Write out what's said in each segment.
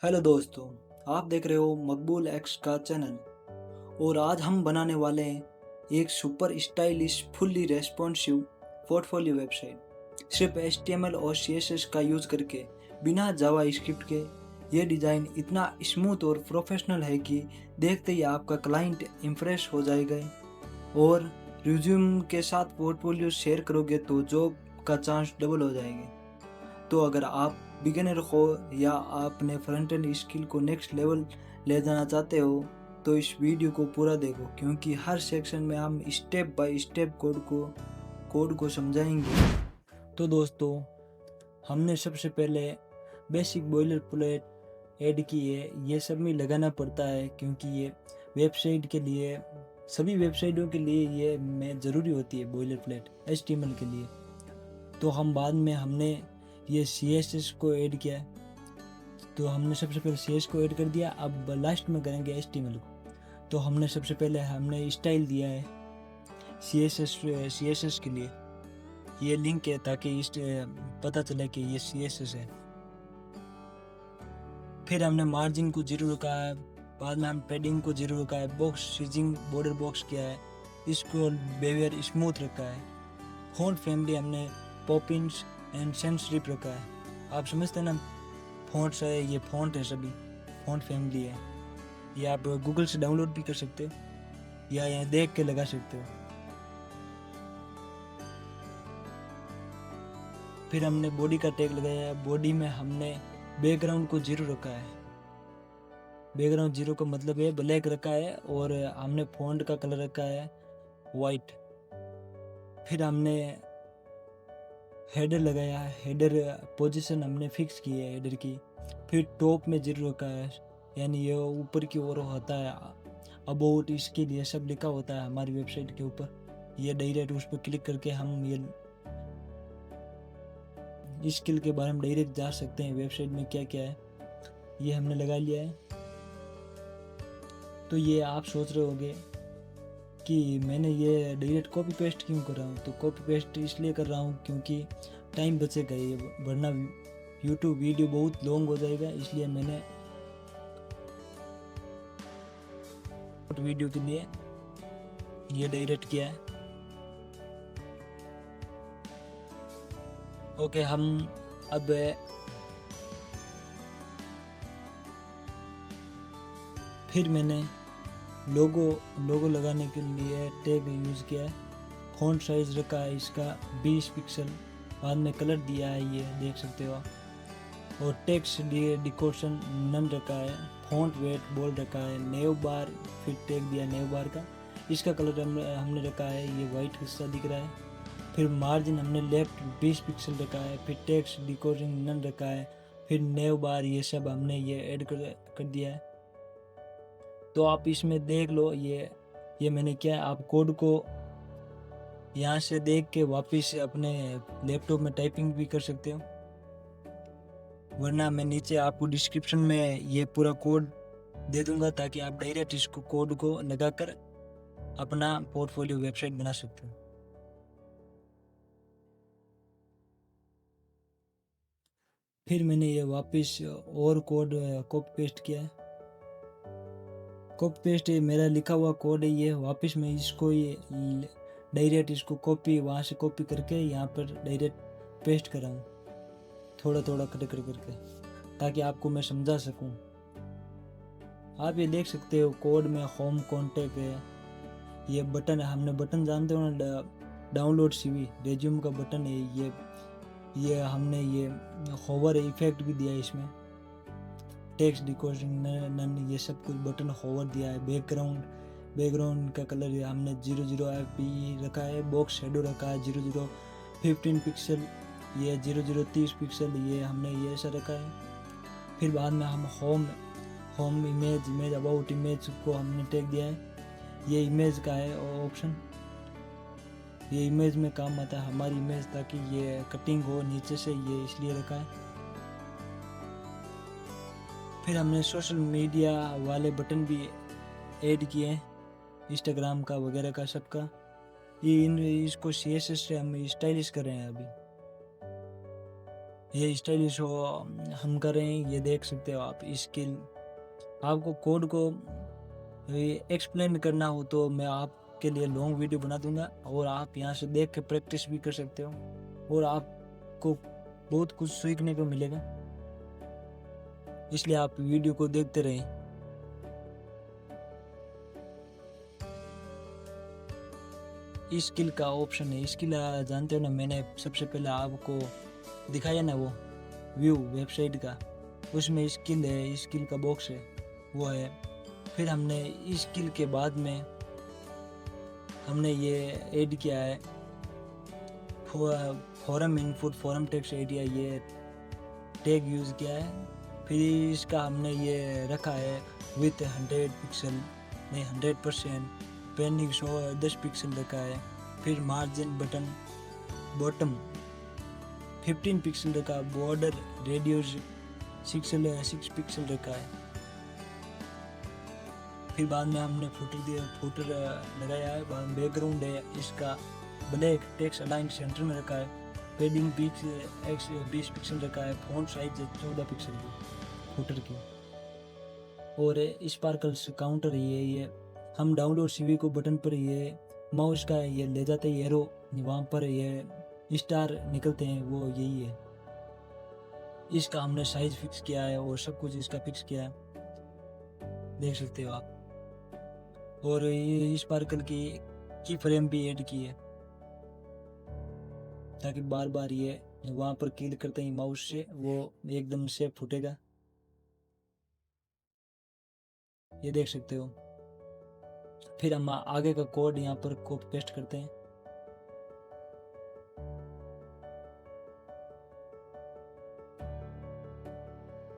Hello दोस्तों, आप देख रहे हो मकबूल एक्स का चैनल। और आज हम बनाने वाले हैं एक super stylish fully responsive portfolio website सिर्फ HTML और CSS का यूज़ करके, बिना जावा स्क्रिप्ट के। ये डिज़ाइन इतना स्मूथ और प्रोफेशनल है कि देखते ही आपका क्लाइंट इम्प्रेस हो जाएगा। और रिज्यूम के साथ पोर्टफोलियो शेयर करोगे तो जॉब का चांस डबल हो जाएंगे। तो अगर आप बिगिनर हो या आपने फ्रंट एंड स्किल को नेक्स्ट लेवल ले जाना चाहते हो तो इस वीडियो को पूरा देखो, क्योंकि हर सेक्शन में हम स्टेप बाय स्टेप कोड को समझाएंगे। तो दोस्तों, हमने सबसे पहले बेसिक बॉयलर प्लेट ऐड की है। ये सब में लगाना पड़ता है क्योंकि ये वेबसाइट के लिए, सभी वेबसाइटों के लिए ये में ज़रूरी होती है बॉयलर प्लेट HTML के लिए। तो हम बाद में हमने ये CSS को ऐड किया है। तो हमने सबसे पहले CSS को ऐड कर दिया, अब लास्ट में करेंगे HTML को। तो हमने सबसे पहले हमने स्टाइल दिया है CSS के लिए। ये लिंक है ताकि पता चले कि ये CSS है। फिर हमने मार्जिन को 0 रखा है, बाद में हम पैडिंग को 0 रखा है, बॉक्स सीजिंग बॉर्डर बॉक्स किया है, इसको बिहेवियर स्मूथ रखा है। फॉन्ट फैमिली हमने पॉपिंस एंड सेंस स्ट्रिप रखा है। आप समझते हैं ना, फॉन्ट्स है, ये फॉन्ट है, सभी फॉन्ट फैमिली है। ये आप गूगल से डाउनलोड भी कर सकते हो या यहाँ देख के लगा सकते हो। फिर हमने बॉडी का टैग लगाया है। बॉडी में हमने बैकग्राउंड को 0 रखा है। बैकग्राउंड 0 का मतलब है ब्लैक रखा है, और हमने फॉन्ट का कलर रखा है वाइट। फिर हमने हेडर लगाया है। हेडर पोजीशन हमने फिक्स की है हेडर की। फिर टॉप में 0 रखा है, यानी ये ऊपर की ओर होता है। अबाउट, इसके लिए सब लिखा होता है हमारी वेबसाइट के ऊपर। ये डायरेक्ट उस पर क्लिक करके हम ये स्किल के बारे में डायरेक्ट जा सकते हैं, वेबसाइट में क्या क्या है। ये हमने लगा लिया है। तो ये आप सोच रहे होंगे कि मैंने ये डायरेक्ट कॉपी पेस्ट क्यों कर रहा हूँ। तो कॉपी पेस्ट इसलिए कर रहा हूँ क्योंकि टाइम बचेगा, ये वरना YouTube वीडियो बहुत लॉन्ग हो जाएगा, इसलिए मैंने वीडियो के लिए ये डायरेक्ट किया है। ओके, हम अब फिर मैंने लोगो लगाने के लिए टैग यूज़ किया है। फॉन्ट साइज रखा है इसका 20 पिक्सल, बाद में कलर दिया है, ये देख सकते हो आप। और टेक्स्ट डिकोरेशन नन रखा है। फॉन्ट वेट बोल्ड रखा है। नेव बार फिर टैग दिया नेव बार का, इसका कलर हमने रखा है, ये वाइट हिस्सा दिख रहा है। फिर मार्जिन हमने लेफ्ट 20 पिक्सल रखा है। फिर टेक्स्ट डिकोरेशन नन रखा है। फिर नेव बार, ये सब हमने ये ऐड कर दिया है। तो आप इसमें देख लो, ये मैंने क्या, आप कोड को यहाँ से देख के वापस अपने लैपटॉप में टाइपिंग भी कर सकते हो, वरना मैं नीचे आपको डिस्क्रिप्शन में ये पूरा कोड दे दूंगा ताकि आप डायरेक्ट इसको कोड को लगाकर अपना पोर्टफोलियो वेबसाइट बना सकते हो। फिर मैंने ये वापस और कोड कॉपी पेस्ट किया है। कॉपी पेस्ट मेरा लिखा हुआ कोड है, ये वापस मैं इसको ये डायरेक्ट इसको कॉपी, वहाँ से कॉपी करके यहाँ पर डायरेक्ट पेस्ट कर रहा हूँ, थोड़ा थोड़ा करके, ताकि आपको मैं समझा सकूँ। आप ये देख सकते हो कोड में होम कॉन्टैक्ट है, ये बटन है, हमने बटन जानते हो ना, डाउनलोड CV रेज्यूम का बटन है। ये हमने ये होवर इफेक्ट भी दिया है इसमें। टेक्स्ट डिकोरेशन नन, ये सब कुछ बटन होवर दिया है। बैकग्राउंड का कलर हमने 00 FP रखा है। बॉक्स शेडो रखा है 00 15 पिक्सल, ये 00 30 पिक्सल, ये हमने ये ऐसा रखा है। फिर बाद में हम होम इमेज अबाउट इमेज को हमने टैग दिया है। ये इमेज का है ऑप्शन, ये इमेज में काम आता है हमारी इमेज, ताकि ये कटिंग हो नीचे से, ये इसलिए रखा है। फिर हमने सोशल मीडिया वाले बटन भी ऐड किए हैं, इंस्टाग्राम का वगैरह का सबका। ये इसको CSS से हम स्टाइलिश कर रहे हैं अभी। ये स्टाइलिश हो हम कर रहे हैं, ये देख सकते हो आप स्किल। आपको कोड को एक्सप्लेन करना हो तो मैं आपके लिए लॉन्ग वीडियो बना दूंगा, और आप यहाँ से देख के प्रैक्टिस भी कर सकते हो, और आपको बहुत कुछ सीखने को मिलेगा, इसलिए आप वीडियो को देखते रहें। स्किल का ऑप्शन है, स्किल जानते हो ना, मैंने सबसे पहले आपको दिखाया ना वो व्यू वेबसाइट का, उसमें स्किल है, स्किल का बॉक्स है वो है। फिर हमने स्किल के बाद में हमने ये ऐड किया है form input form text area, ये टैग यूज़ किया है। फिर इसका हमने ये रखा है विथ 100 पिक्सल नहीं 100%, पेनिंग शो 10 पिक्सल रखा है। फिर मार्जिन बटन बॉटम 15 पिक्सल रखा, बॉर्डर रेडियस 6 पिक्सल रखा है। फिर बाद में हमने फुटर लगाया है, बाद में बैकग्राउंड है इसका ब्लैक, टेक्स्ट अलाइन सेंटर में रखा है, पेडिंग 20 पिक्सल रखा है, फ़ॉन्ट साइज 14 पिक्सल की फुटर की, और स्पार्कल्स काउंटर ये हम डाउनलोड सीवी को बटन पर ये माउस का ये ले जाते हैं एरो, वहाँ पर ये स्टार निकलते हैं, वो यही है। इसका हमने साइज फिक्स किया है और सब कुछ इसका फिक्स किया है, देख सकते हो आप। और ये स्पार्कल की फ्रेम भी ऐड की है, ताकि बार बार ये वहाँ पर क्लिक करते ही माउस से वो एकदम से फूटेगा, ये देख सकते हो। फिर हम आगे का कोड यहाँ पर कॉपी पेस्ट करते हैं।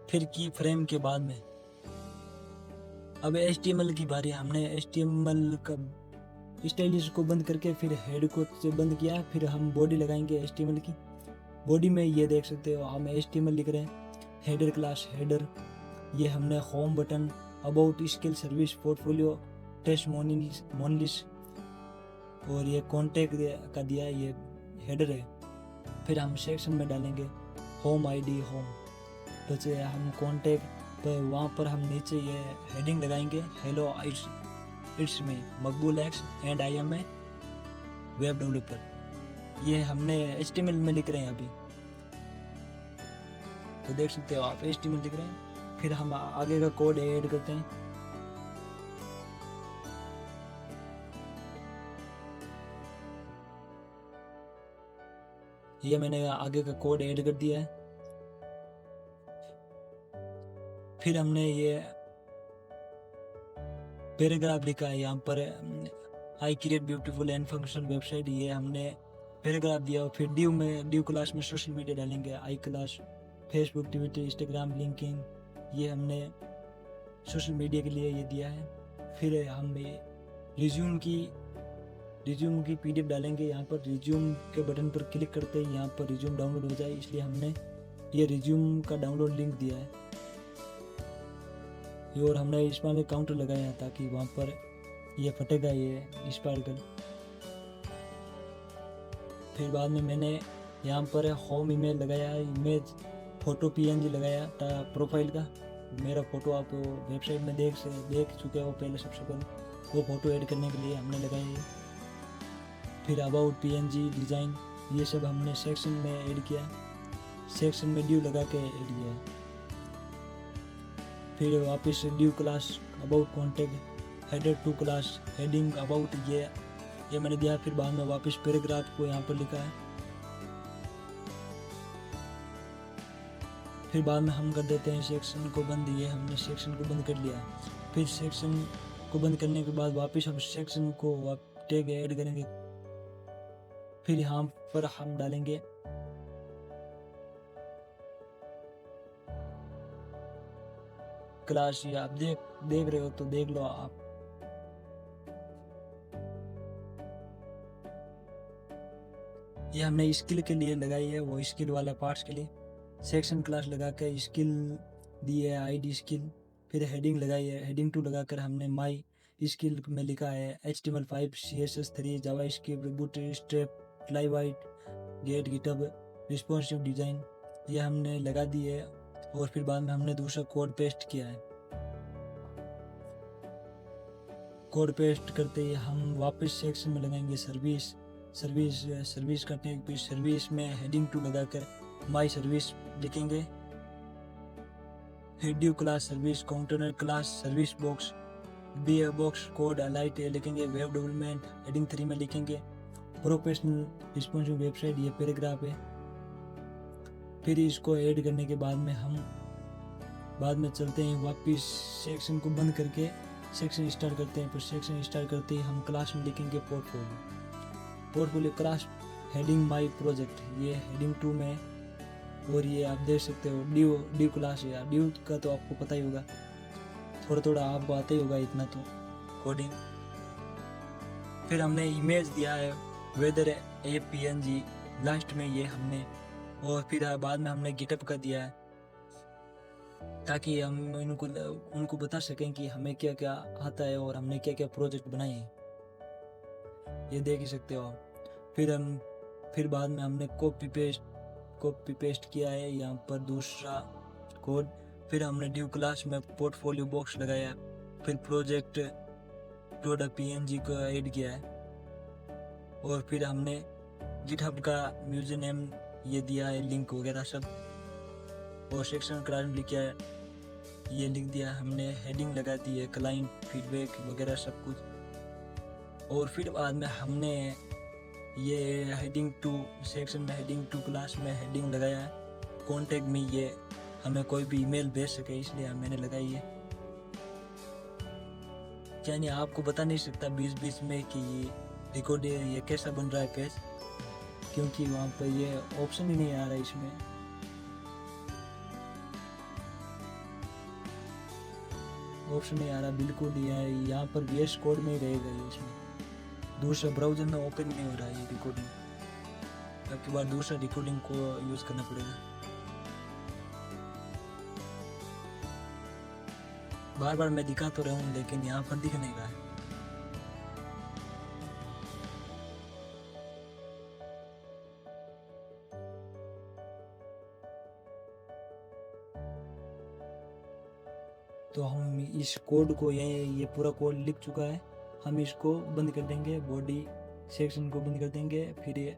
फिर की फ्रेम के बाद में अब HTML की बारी। हमने HTML का स्टाइलिश को बंद करके फिर हेड को से बंद किया, फिर हम बॉडी लगाएंगे HTML की। बॉडी में ये देख सकते हो हम HTML लिख रहे हैं, हेडर क्लास हेडर, ये हमने home button, about skill service portfolio testimonials, और ये कॉन्टेक्ट का दिया है, ये हेडर है। फिर हम सेक्शन में डालेंगे होम ID होम, तो हम कॉन्टेक्ट तो वहाँ पर हम नीचे ये हेडिंग लगाएंगे, hello it's me Maqbool X and I am a web developer. ये हमने HTML में लिख रहे हैं अभी, तो देख सकते हो आप HTML लिख रहे हैं। फिर हम आगे का कोड ऐड करते हैं। ये मैंने आगे का कोड ऐड कर दिया है। फिर हमने ये पैराग्राफ लिखा है यहाँ पर, I create beautiful and functional website, ये हमने पैराग्राफ दिया। फिर ड्यू क्लास में सोशल मीडिया डालेंगे, i class Facebook Twitter Instagram linking, ये हमने सोशल मीडिया के लिए ये दिया है। फिर हम रिज्यूम की PDF डालेंगे, यहाँ पर रिज्यूम के बटन पर क्लिक करते ही यहाँ पर रिज्यूम डाउनलोड हो जाए, इसलिए हमने ये रिज्यूम का डाउनलोड लिंक दिया है। और हमने इस पर काउंटर लगाया है ताकि वहाँ पर ये फटेगा ये स्पार्कल। फिर बाद में मैंने यहाँ पर होम ईमेल लगाया है, इमेज फ़ोटो PNG लगाया प्रोफाइल का, मेरा फ़ोटो आप वेबसाइट में देख चुके हो पहले, सबसे पहले वो फ़ोटो ऐड करने के लिए हमने लगाया है। फिर अबाउट PNG डिज़ाइन, ये सब हमने सेक्शन में ऐड किया, सेक्शन में ड्यू लगा के ऐड किया है। फिर वापस div class about contact header two class heading about, ये मैंने दिया। फिर बाद में वापस पैराग्राफ को यहाँ पर लिखा है। फिर बाद में हम कर देते हैं सेक्शन को बंद, ये हमने सेक्शन को बंद कर लिया। फिर सेक्शन को बंद करने के बाद वापस हम सेक्शन को टैग ऐड करेंगे। फिर यहाँ पर हम डालेंगे क्लास, ये आप देख रहे हो तो देख लो आप। ये हमने स्किल के लिए लगाई है, वो स्किल वाला पार्ट्स के लिए सेक्शन क्लास लगा के स्किल दी है, ID स्किल। फिर हेडिंग लगाई है, हेडिंग 2 लगाकर हमने माई स्किल में लिखा है HTML5 CSS3 जावास्क्रिप्ट बूटस्ट्रैप फ्लाईवाइट गेट गिटहब रिस्पॉन्सिव डिज़ाइन। ये हमने लगा दी है और फिर बाद में हमने दूसरा कोड पेस्ट किया है। कोड पेस्ट करते ही हम वापस सेक्शन में लगाएंगे सर्विस करते हैं। फिर सर्विस में हेडिंग टू लगाकर माई सर्विस लिखेंगे। फिर due class service, counter class service box, b box code alight लिखेंगे। वेब डेवलपमेंट हेडिंग 3 में लिखेंगे। प्रोफेशनल रिस्पॉन्सिव वेबसाइट, ये पैराग्राफ है। फिर इसको ऐड करने के बाद में हम बाद में चलते हैं वापस सेक्शन को बंद करके सेक्शन स्टार्ट करते हैं। फिर सेक्शन स्टार्ट करते ही हम क्लास में लिखेंगे portfolio class heading my project, ये हेडिंग 2 में। और ये आप देख सकते हो ड्यू क्लास है। ड्यू का तो आपको पता ही होगा, थोड़ा आपको आता ही होगा इतना तो कोडिंग। फिर हमने इमेज दिया है वेदर APNG लास्ट में ये हमने, और फिर बाद में हमने गिटअप का दिया है ताकि हम उनको बता सकें कि हमें क्या क्या आता है और हमने क्या क्या प्रोजेक्ट बनाए हैं। ये देख ही सकते हो आप। फिर बाद में हमने कॉपी पेस्ट किया है यहाँ पर दूसरा कोड। फिर हमने ड्यू क्लास में पोर्टफोलियो बॉक्स लगाया। फिर प्रोजेक्ट PNG को ऐड किया है। और फिर हमने गिटहब का यूजर नेम ये दिया है, लिंक वगैरह सब। और सेक्शन क्लाइंट किया है, ये लिख दिया हमने। हेडिंग लगा दी है, क्लाइंट फीडबैक वगैरह सब कुछ। और फिर बाद में हमने ये हेडिंग 2 सेक्शन में हेडिंग 2 क्लास में हेडिंग लगाया है कॉन्टेक्ट में, ये हमें कोई भी ईमेल भेज सके इसलिए मैंने लगाई है। यानी आपको बता नहीं सकता बीच में कि रिकॉर्ड ये कैसा बन रहा है पेज, क्योंकि वहाँ पर ये ऑप्शन ही नहीं आ रहा है। इसमें ऑप्शन नहीं आ रहा बिल्कुल ही है। यहाँ पर VS कोड में ही रहेगा ये, इसमें दूसरा ब्राउजर में ओपन नहीं हो रहा है ये रिकॉर्डिंग। अब की बार दूसरा रिकॉर्डिंग को यूज़ करना पड़ेगा। बार बार मैं दिखा तो रहा हूँ लेकिन यहाँ पर दिख नहीं रहा है। तो हम इस कोड को ये पूरा कोड लिख चुका है। हम इसको बंद कर देंगे, बॉडी सेक्शन को बंद कर देंगे। फिर ये